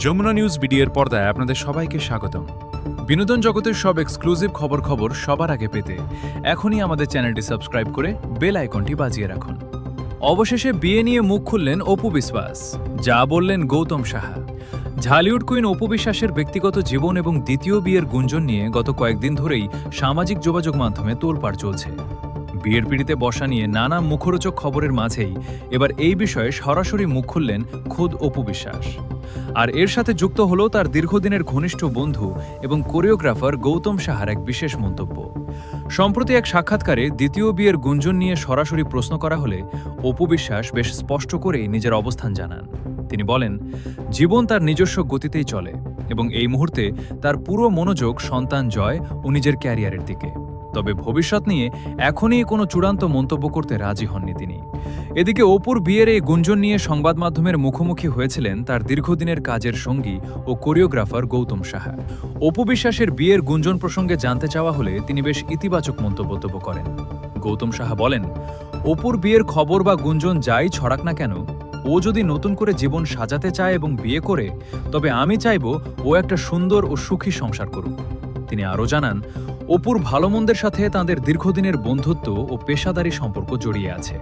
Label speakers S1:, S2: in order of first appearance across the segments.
S1: Jamuna news বিডিএর পর্দায় আপনাদের সবাইকে স্বাগতম। বিনোদন জগতের সব এক্সক্লুসিভ খবর সবার আগে পেতে এখনই আমাদের চ্যানেলটি সাবস্ক্রাইব করে বেল আইকনটি বাজিয়ে রাখুন। অবশেষে বিয়ে নিয়ে মুখ খুললেন অপু বিশ্বাস, যা বললেন গৌতম সাহা। ঢালিউড কুইন অপু বিশ্বাসের ব্যক্তিগত জীবন এবং দ্বিতীয় বিয়ের গুঞ্জন নিয়ে গত কয়েকদিন ধরেই সামাজিক যোগাযোগ মাধ্যমে তোলপাড় চলছে। বিয়ের পিড়িতে বসা নিয়ে নানা মুখরোচক খবরের মাঝেই এবার এই বিষয়ে সরাসরি মুখ খুললেন খোদ অপু বিশ্বাস। আর এর সাথে যুক্ত হলো তার দীর্ঘদিনের ঘনিষ্ঠ বন্ধু এবং কোরিওগ্রাফার গৌতম সাহার এক বিশেষ মন্তব্য। সম্প্রতি এক সাক্ষাৎকারে দ্বিতীয় বিয়ের গুঞ্জন নিয়ে সরাসরি প্রশ্ন করা হলে অপু বিশ্বাস বেশ স্পষ্ট করেই নিজের অবস্থান জানান। তিনি বলেন, জীবন তার নিজস্ব গতিতেই চলে এবং এই মুহূর্তে তার পুরো মনোযোগ সন্তান জয় ও নিজের ক্যারিয়ারের দিকে। তবে ভবিষ্যৎ নিয়ে এখনই কোনো চূড়ান্ত মন্তব্য করতে রাজি হননি তিনি। এদিকে অপুর বিয়ের এই গুঞ্জন নিয়ে সংবাদ মাধ্যমের মুখোমুখি হয়েছিলেন তার দীর্ঘদিনের কাজের সঙ্গী ও কোরিওগ্রাফার গৌতম সাহা। অপু বিশ্বাসের বিয়ের গুঞ্জন প্রসঙ্গে জানতে চাওয়া হলে তিনি বেশ ইতিবাচক মন্তব্য করেন। গৌতম সাহা বলেন, অপুর বিয়ের খবর বা গুঞ্জন যাই ছড়াক না কেন, ও যদি নতুন করে জীবন সাজাতে চায় এবং বিয়ে করে, তবে আমি চাইব ও একটা সুন্দর ও সুখী সংসার করুক। তিনি আরও জানান, অপুর ভালো মন্দের সাথে তাঁদের দীর্ঘদিনের বন্ধুত্ব ও পেশাদারি সম্পর্ক জড়িয়ে আছে,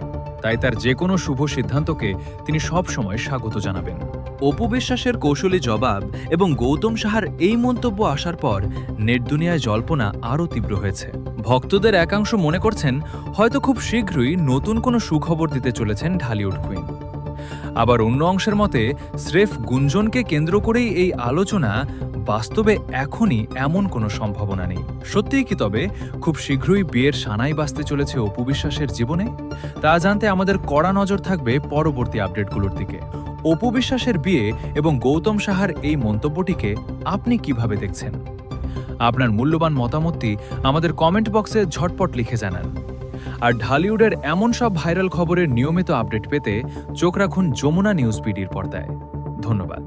S1: তাই তার যে কোনো শুভ সিদ্ধান্তকে তিনি সব সময় স্বাগত জানাবেন।
S2: অপু বিশ্বাসের কৌশলী জবাব এবং গৌতম সাহার এই মন্তব্য আসার পর নেট দুনিয়ায় জল্পনা আরও তীব্র হয়েছে। ভক্তদের একাংশ মনে করছেন হয়তো খুব শীঘ্রই নতুন কোনো সুখবর দিতে চলেছেন ঢালিউড কুইন। আবার অন্য অংশের মতে স্রেফ গুঞ্জনকে কেন্দ্র করেই এই আলোচনা, বাস্তবে এখনই এমন কোনো সম্ভাবনা নেই। সত্যিই কি তবে খুব শীঘ্রই বিয়ের সানাই বাজতে চলেছে অপু বিশ্বাসের জীবনে? তা জানতে আমাদের কড়া নজর থাকবে পরবর্তী আপডেটগুলোর দিকে। অপু বিশ্বাসের বিয়ে এবং গৌতম সাহার এই মন্তব্যটিকে আপনি কিভাবে দেখছেন? আপনার মূল্যবান মতামতটি আমাদের কমেন্ট বক্সে ঝটপট লিখে জানান। আর ঢালিউডের এমন সব ভাইরাল খবরের নিয়মিত আপডেট পেতে চোখ রাখুন যমুনা নিউজ বিডির পর্দায়। ধন্যবাদ।